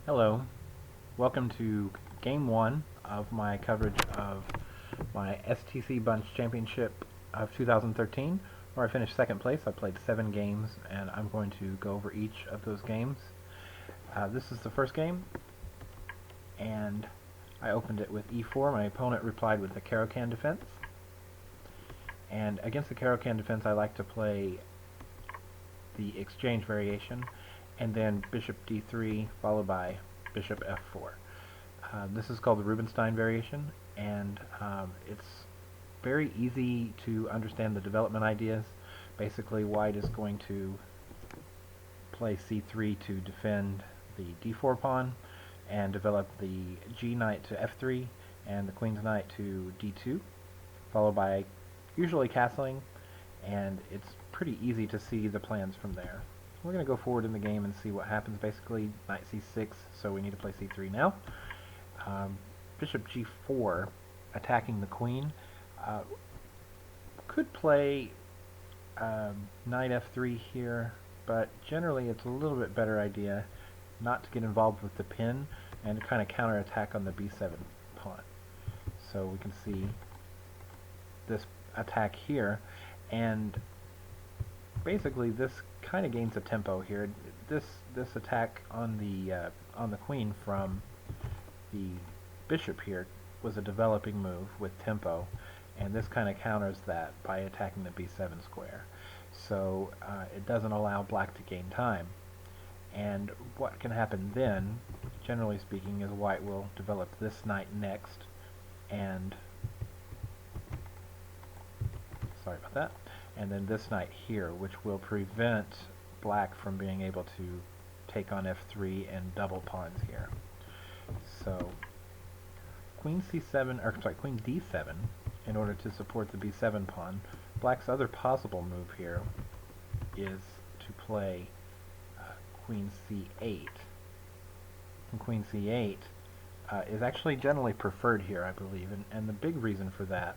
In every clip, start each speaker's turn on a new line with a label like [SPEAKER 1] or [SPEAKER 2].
[SPEAKER 1] Hello, welcome to Game 1 of my coverage of my STC Bunch Championship of 2013, where I finished second place. I played 7 games, and I'm going to go over each of those games. This is the first game, and I opened it with e4. My opponent replied with the Caro-Kann defense. And against the Caro-Kann defense, I like to play the exchange variation, and then bishop d3 followed by bishop f4. This is called the Rubinstein variation, and it's very easy to understand the development ideas. Basically, white is going to play c3 to defend the d4 pawn and develop the g knight to f3 and the queen's knight to d2, followed by usually castling, and it's pretty easy to see the plans from there. We're going to go forward in the game and see what happens. Basically, knight c6, so we need to play c3 now. Bishop g4, attacking the queen. Could play knight f3 here, but generally it's a little bit better idea not to get involved with the pin and to kind of counterattack on the b7 pawn. So we can see this attack here, and basically this kind of gains a tempo here. This attack on the queen from the bishop here was a developing move with tempo, and this kind of counters that by attacking the b7 square. So it doesn't allow black to gain time. And what can happen then, generally speaking, is white will develop this knight next, and sorry about that, and then this knight here, which will prevent black from being able to take on f3 and double pawns here. So queen c7, or sorry, queen d7, in order to support the b7 pawn. Black's other possible move here is to play queen c8. And queen c8 is actually generally preferred here, I believe, and the big reason for that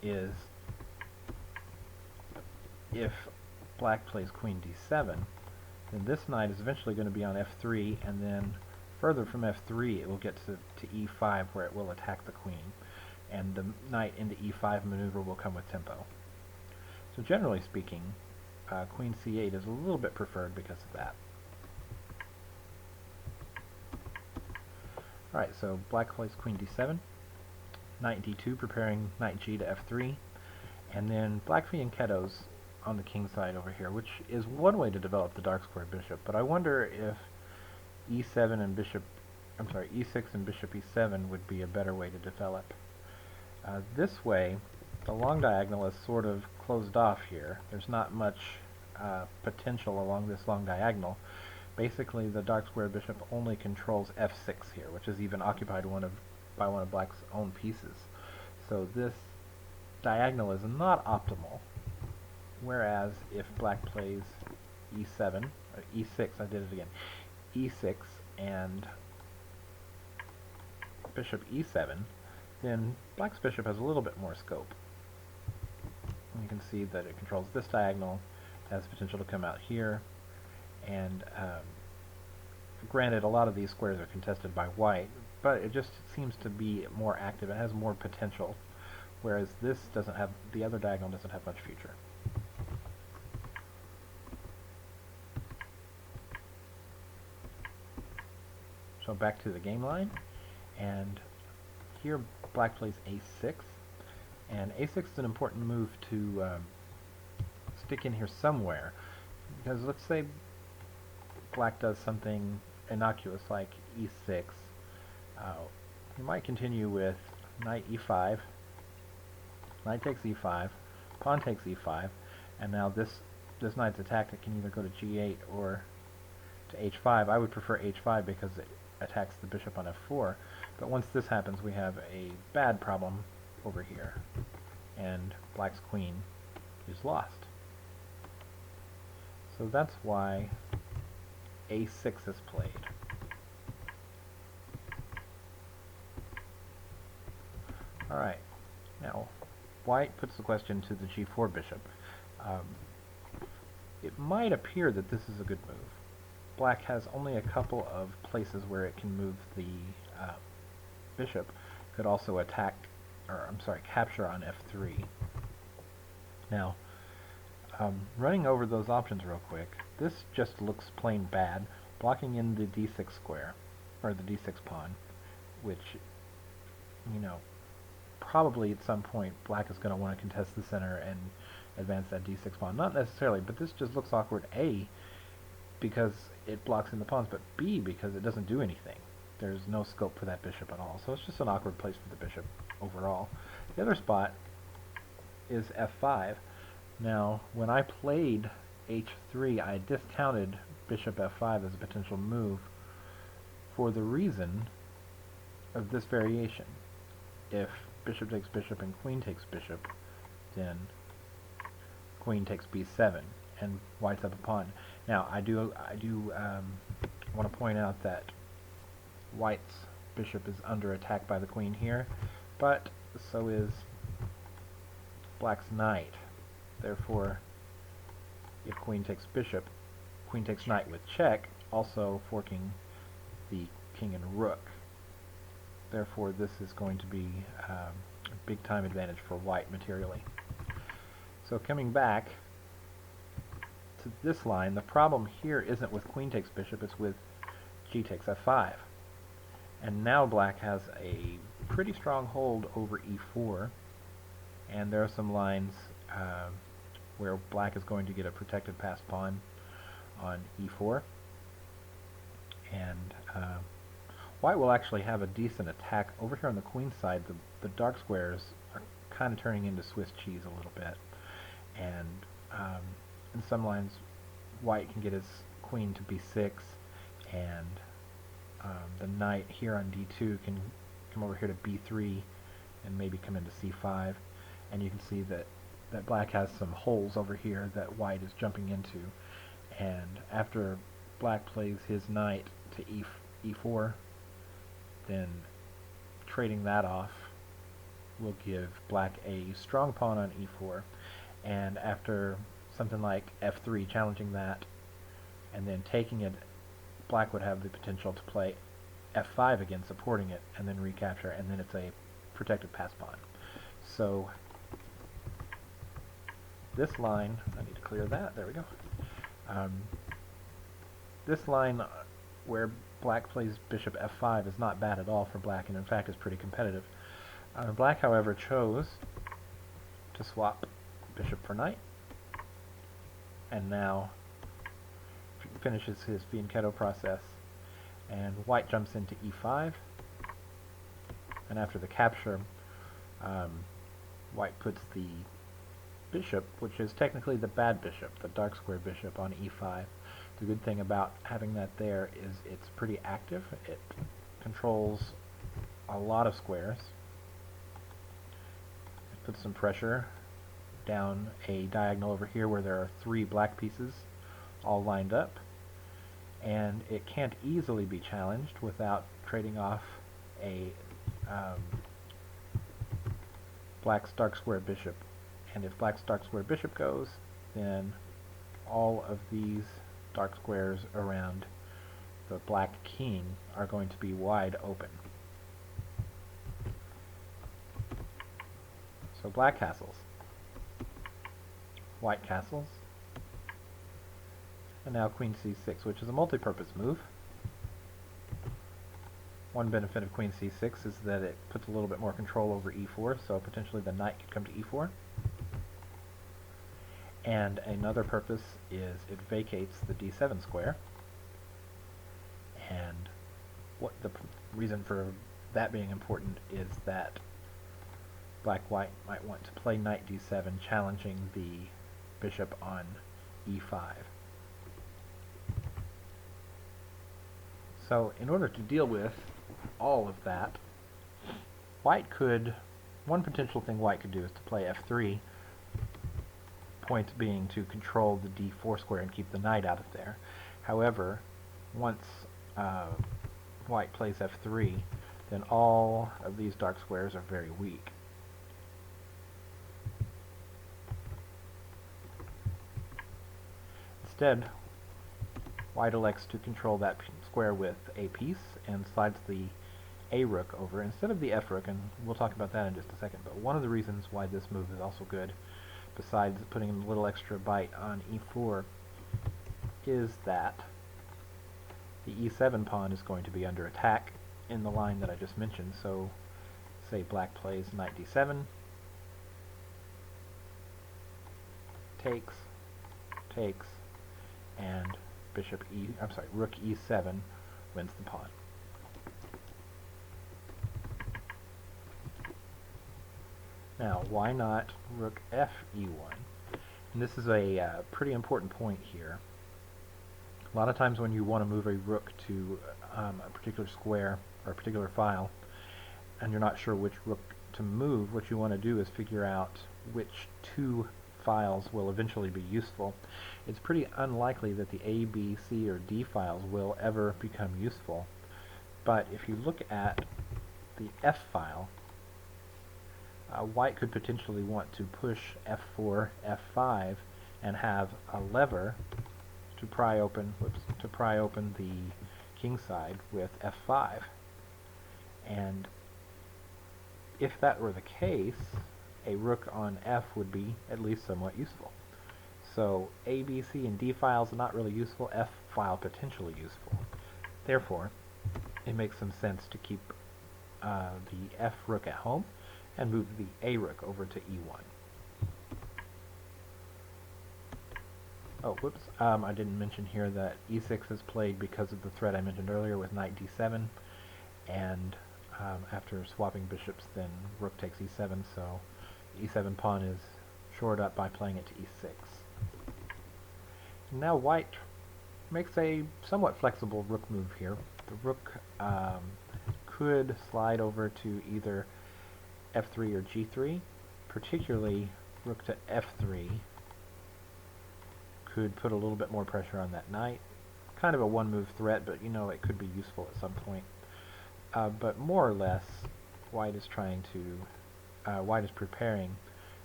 [SPEAKER 1] is if black plays queen d7, then this knight is eventually going to be on f3, and then further from f3 it will get to e5, where it will attack the queen, and the knight into e5 maneuver will come with tempo. So generally speaking, queen c8 is a little bit preferred because of that. Alright, so black plays queen d7, knight d2, preparing knight g to f3, and then black fianchettos on the king side over here, which is one way to develop the dark square bishop, but I wonder if e7 and bishop, I'm sorry, e6 and bishop e7 would be a better way to develop. This way, the long diagonal is sort of closed off here. There's not much potential along this long diagonal. Basically, the dark square bishop only controls f6 here, which is even occupied by one of black's own pieces. So this diagonal is not optimal. Whereas if black plays e7, or e6, I did it again, e6 and bishop e7, then black's bishop has a little bit more scope. And you can see that it controls this diagonal, has the potential to come out here, and granted, a lot of these squares are contested by white, but it just seems to be more active. It has more potential, whereas this doesn't have, the other diagonal doesn't have much future. So back to the game line, and here black plays a6, and a6 is an important move to stick in here somewhere, because let's say black does something innocuous like e6. You might continue with knight e5, knight takes e5, pawn takes e5, and now this knight's attack that can either go to g8 or to h5. I would prefer h5 because it attacks the bishop on f4, but once this happens we have a bad problem over here, and black's queen is lost. So that's why a6 is played. Alright, now white puts the question to the g4 bishop. It might appear that this is a good move. black has only a couple of places where it can move the bishop. Could also attack, or I'm sorry, capture on f3. Now, running over those options real quick, this just looks plain bad, blocking in the d6 square, or the d6 pawn, which, you know, probably at some point black is going to want to contest the center and advance that d6 pawn. Not necessarily, but this just looks awkward, A, because it blocks in the pawns, but B, because it doesn't do anything. There's no scope for that bishop at all, so it's just an awkward place for the bishop overall. The other spot is f5. Now, when I played h3, I discounted bishop f5 as a potential move for the reason of this variation. If bishop takes bishop and queen takes bishop, then queen takes b7, and white's up a pawn. Now, I do want to point out that white's bishop is under attack by the queen here, but so is black's knight. Therefore, if queen takes bishop, queen takes knight with check, also forking the king and rook. Therefore, this is going to be a big time advantage for white materially. So coming back to this line, the problem here isn't with queen takes bishop, it's with g takes f5. And now black has a pretty strong hold over e4, and there are some lines where black is going to get a protected passed pawn on e4, and white will actually have a decent attack. Over here on the queen side, the dark squares are kind of turning into Swiss cheese a little bit, and in some lines white can get his queen to b6, and the knight here on d2 can come over here to b3 and maybe come into c5, and you can see that black has some holes over here that white is jumping into, and after black plays his knight to e4, then trading that off will give black a strong pawn on e4, and after something like f3 challenging that and then taking it, black would have the potential to play f5 again, supporting it, and then recapture, and then it's a protected pass pawn. So this line, I need to clear that, there we go. This line where black plays bishop f5 is not bad at all for black, and in fact is pretty competitive. Black, however, chose to swap bishop for knight, and now finishes his fianchetto process, and white jumps into e5, and after the capture, white puts the bishop, which is technically the bad bishop, the dark square bishop, on e5. The good thing about having that there is it's pretty active. It controls a lot of squares. It puts some pressure down a diagonal over here where there are 3 black pieces all lined up, and it can't easily be challenged without trading off a black's dark square bishop. And if black's dark square bishop goes, then all of these dark squares around the black king are going to be wide open. So black castles, white castles, and now queen c6, which is a multi-purpose move. One benefit of queen c6 is that it puts a little bit more control over e4, so potentially the knight could come to e4. And another purpose is it vacates the d7 square, and what the reason for that being important is that black-white might want to play knight d7, challenging the bishop on e5. So in order to deal with all of that, white could, one potential thing white could do is to play f3, point being to control the d4 square and keep the knight out of there. However, once white plays f3, then all of these dark squares are very weak. Instead, white elects to control that square with a piece and slides the a rook over instead of the f rook, and we'll talk about that in just a second. But one of the reasons why this move is also good, besides putting a little extra bite on e4, is that the e7 pawn is going to be under attack in the line that I just mentioned. So say black plays knight d7, takes, and rook e7 wins the pawn. Now, why not rook f e1? And this is a pretty important point here. A lot of times when you want to move a rook to a particular square or a particular file, and you're not sure which rook to move, what you want to do is figure out which two files will eventually be useful. It's pretty unlikely that the A, B, C, or D files will ever become useful. But if you look at the F file, white could potentially want to push F4, F5, and have a lever to pry open the king side with F5. And if that were the case, a rook on F would be at least somewhat useful. So A, B, C, and D files are not really useful, F file potentially useful. Therefore, it makes some sense to keep the F rook at home and move the A rook over to E1. Oh, whoops, I didn't mention here that E6 is played because of the threat I mentioned earlier with knight D7, and after swapping bishops, then rook takes E7, so E7 pawn is shored up by playing it to E6. Now white makes a somewhat flexible rook move here. The rook could slide over to either F3 or G3, particularly rook to F3 could put a little bit more pressure on that knight. Kind of a one-move threat, but you know it could be useful at some point. But more or less, white is preparing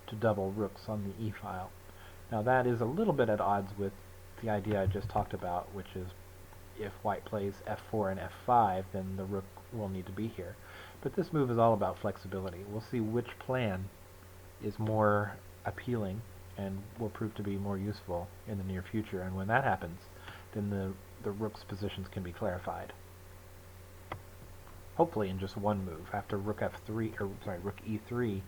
[SPEAKER 1] to double rooks on the E file. Now that is a little bit at odds with the idea I just talked about, which is if white plays F4 and F5, then the rook will need to be here. But this move is all about flexibility. We'll see which plan is more appealing and will prove to be more useful in the near future, and when that happens, then the rook's positions can be clarified. Hopefully in just one move. After rook E3,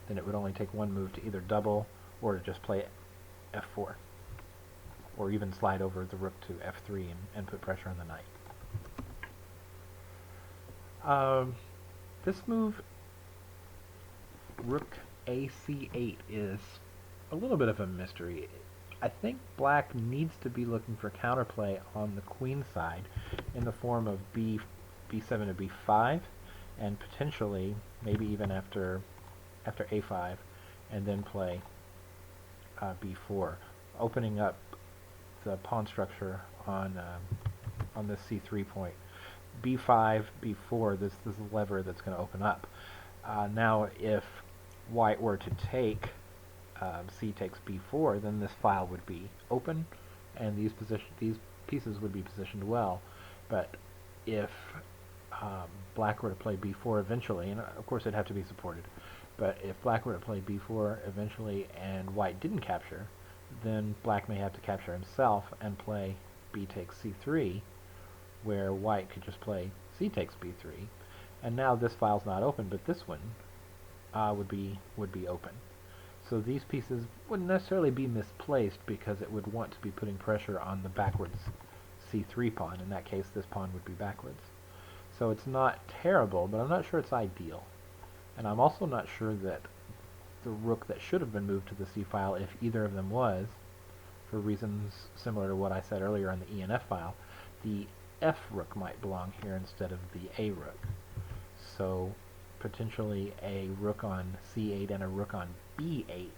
[SPEAKER 1] then it would only take one move to either double or to just play F4, or even slide over the rook to F3 and put pressure on the knight. This move, rook AC8, is a little bit of a mystery. I think black needs to be looking for counterplay on the queen side in the form of B7 to B5, and potentially maybe even after A5, and then play B4, opening up the pawn structure on this C3 point. B5, B4, this is the lever that's going to open up. Now if white were to take C takes B4, then this file would be open, and these pieces would be positioned well. But if black were to play B4 eventually, and of course it'd have to be supported, but if black were to play B4 eventually and white didn't capture, then black may have to capture himself and play B takes C3, where white could just play C takes B3, and now this file's not open, but this one would be open. So these pieces wouldn't necessarily be misplaced because it would want to be putting pressure on the backwards C3 pawn. In that case, this pawn would be backwards. So it's not terrible, but I'm not sure it's ideal. And I'm also not sure that the rook that should have been moved to the C file, if either of them was, for reasons similar to what I said earlier on the E and F file, the F rook might belong here instead of the A rook. So potentially a rook on C8 and a rook on B8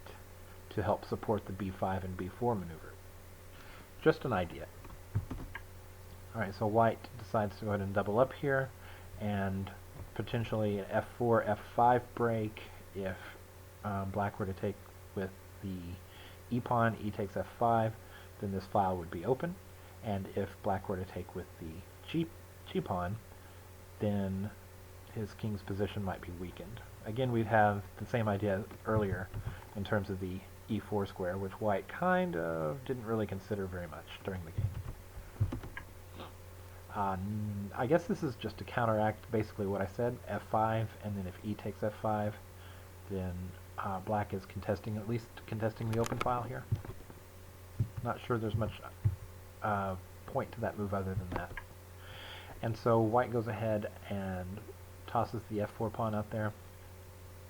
[SPEAKER 1] to help support the B5 and B4 maneuver. Just an idea. Alright, so white decides to go ahead and double up here, and potentially an F4, F5 break. If black were to take with the E pawn, E takes F5, then this file would be open, and if black were to take with the G pawn, then his king's position might be weakened. Again, we'd have the same idea earlier in terms of the e4 square, which white kind of didn't really consider very much during the game. I guess this is just to counteract basically what I said, f5, and then if e takes f5, then black is contesting, at least contesting the open file here. Not sure there's much point to that move other than that. And so white goes ahead and tosses the f4 pawn out there.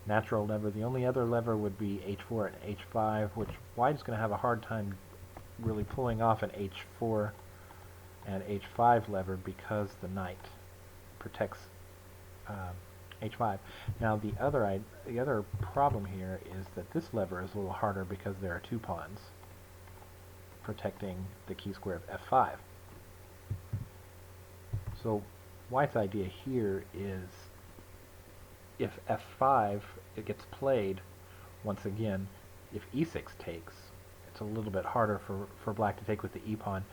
[SPEAKER 1] Natural lever. The only other lever would be h4 and h5, which white's going to have a hard time really pulling off an h4 and h5 lever because the knight protects h5. Now the other problem here is that this lever is a little harder because there are two pawns protecting the key square of f5. So white's idea here is if f5 it gets played once again, if e6 takes, it's a little bit harder for black to take with the e pawn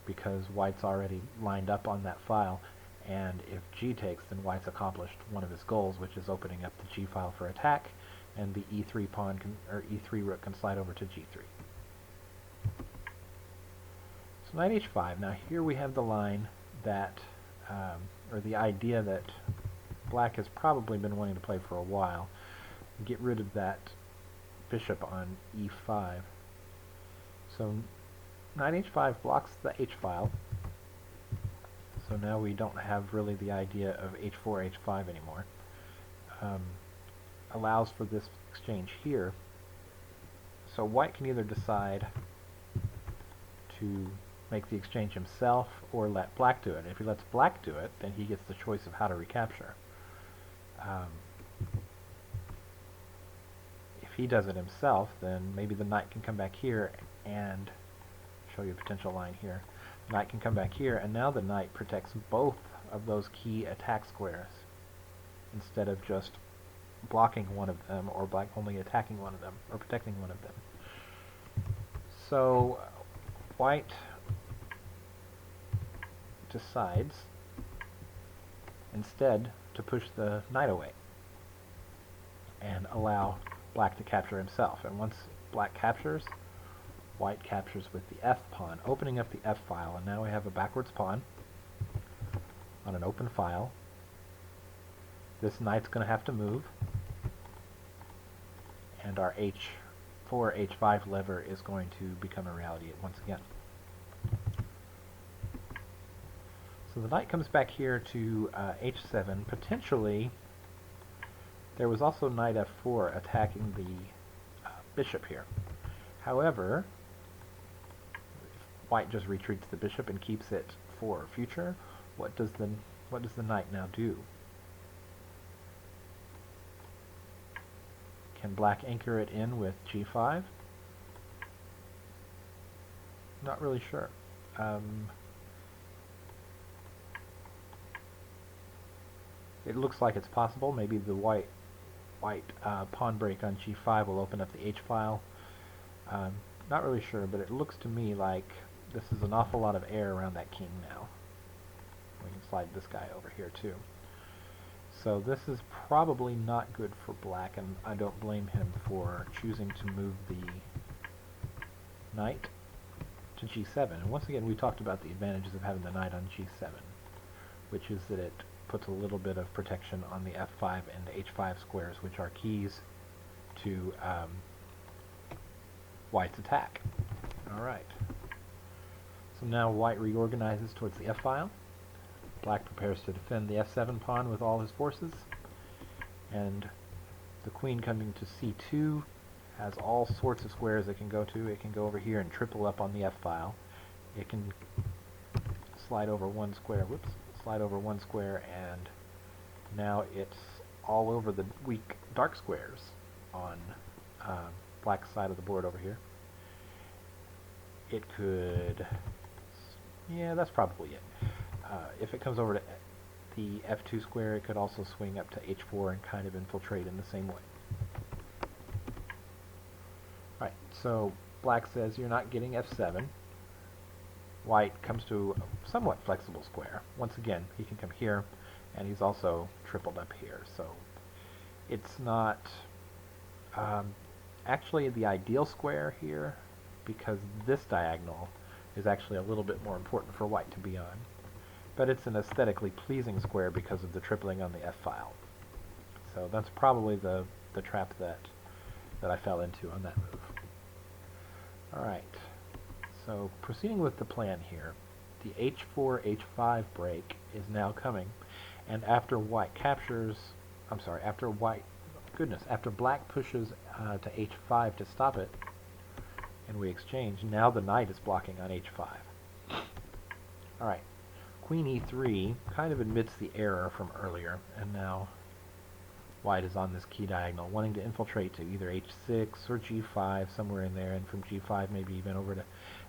[SPEAKER 1] because white's already lined up on that file, and if g takes, then white's accomplished one of his goals, which is opening up the g file for attack, and the e3 pawn or e3 rook can slide over to g3. So knight h5. Now here we have the line that, or the idea that black has probably been wanting to play for a while. Get rid of that bishop on e5. So knight h5 blocks the h file. So now we don't have really the idea of h4, h5 anymore. Allows for this exchange here. So white can either decide to make the exchange himself or let black do it. If he lets black do it, then he gets the choice of how to recapture. If he does it himself, then maybe the knight can come back here and show you a potential line here. The knight can come back here, and now the knight protects both of those key attack squares instead of just blocking one of them or black only attacking one of them or protecting one of them. So white decides instead to push the knight away and allow black to capture himself. And once black captures, white captures with the f pawn, opening up the f file, and now we have a backwards pawn on an open file. This knight's going to have to move, and our h4, h5 lever is going to become a reality once again. So the knight comes back here to h7. Potentially, there was also knight f4 attacking the bishop here. However, if white just retreats the bishop and keeps it for future, what does the knight now do? Can black anchor it in with g5? Not really sure. It looks like it's possible. Maybe the white pawn break on g5 will open up the h file. Not really sure, but it looks to me like this is an awful lot of air around that king now. We can slide this guy over here too. So this is probably not good for black, and I don't blame him for choosing to move the knight to g7. And once again, we talked about the advantages of having the knight on g7, which is that it puts a little bit of protection on the f5 and the h5 squares, which are keys to white's attack. Alright. So now white reorganizes towards the f file. Black prepares to defend the f7 pawn with all his forces, and the queen coming to c2 has all sorts of squares it can go to. It can go over here and triple up on the f file. It can slide over one square, slide over one square, and now it's all over the weak dark squares on black's side of the board over here. It could, yeah, that's probably it. If it comes over to the f2 square, it could also swing up to h4 and kind of infiltrate in the same way. Right, so black says you're not getting f7. white comes to a somewhat flexible square. Once again, he can come here, and he's also tripled up here. So it's not actually the ideal square here, because this diagonal is actually a little bit more important for white to be on. But it's an aesthetically pleasing square because of the tripling on the F-file. So that's probably the trap that I fell into on that move. Alright, so proceeding with the plan here, the H4, H5 break is now coming, and after white captures, after black pushes to H5 to stop it, and we exchange, now the knight is blocking on H5. Alright, Queen E3 kind of admits the error from earlier, and now white is on this key diagonal, wanting to infiltrate to either H6 or G5, somewhere in there, and from G5 maybe even over to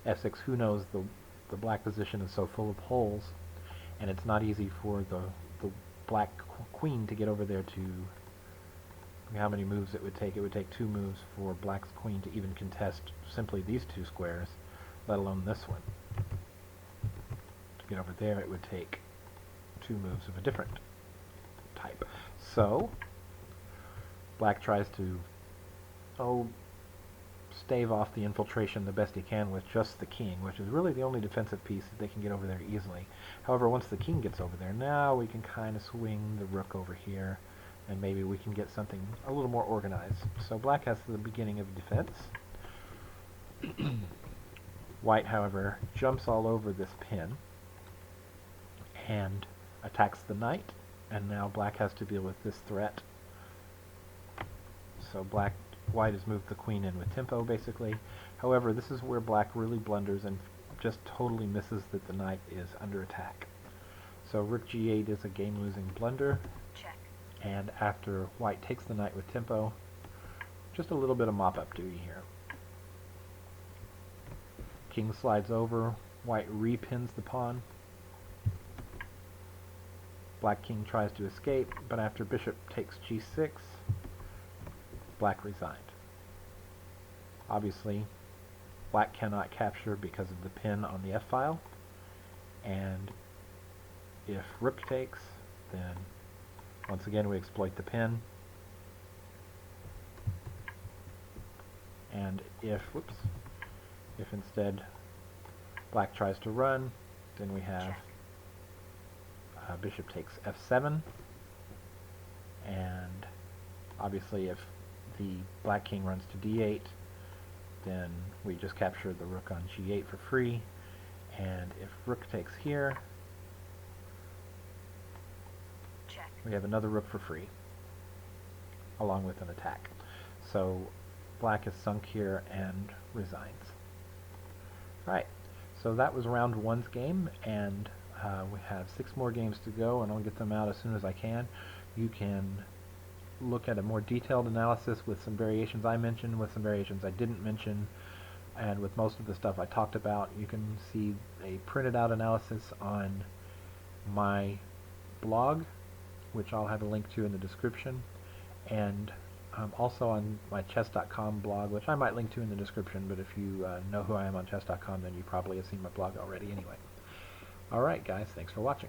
[SPEAKER 1] F6. Who knows? The black position is so full of holes, and it's not easy for the black queen to get over there to... How many moves it would take? It would take 2 moves for black's queen to even contest simply these 2 squares, let alone this one. To get over there, it would take 2 moves of a different type. So black tries to, stave off the infiltration the best he can with just the king, which is really the only defensive piece that they can get over there easily. However, once the king gets over there, now we can kind of swing the rook over here, and maybe we can get something a little more organized. So black has the beginning of defense. White, however, jumps all over this pin and attacks the knight, and now black has to deal with this threat. So white has moved the queen in with tempo, basically. However, this is where black really blunders and just totally misses that the knight is under attack. So rook G8 is a game-losing blunder.
[SPEAKER 2] Check.
[SPEAKER 1] And after white takes the knight with tempo, just a little bit of mop-up duty here. King slides over, white repins the pawn. Black king tries to escape, but after bishop takes G6, black resigned. Obviously, black cannot capture because of the pin on the F-file, and if rook takes, then once again we exploit the pin, and if instead black tries to run, then we have bishop takes F7, and obviously if the black king runs to D8, then we just capture the rook on G8 for free, and if rook takes here,
[SPEAKER 2] check,
[SPEAKER 1] we have another rook for free, along with an attack. So black is sunk here and resigns. Right, so that was round 1's game, and we have 6 more games to go, and I'll get them out as soon as I can. You can look at a more detailed analysis with some variations I mentioned, with some variations I didn't mention, and with most of the stuff I talked about. You can see a printed out analysis on my blog, which I'll have a link to in the description, and also on my chess.com blog, which I might link to in the description, but if you know who I am on chess.com, then you probably have seen my blog already anyway. Alright guys, thanks for watching.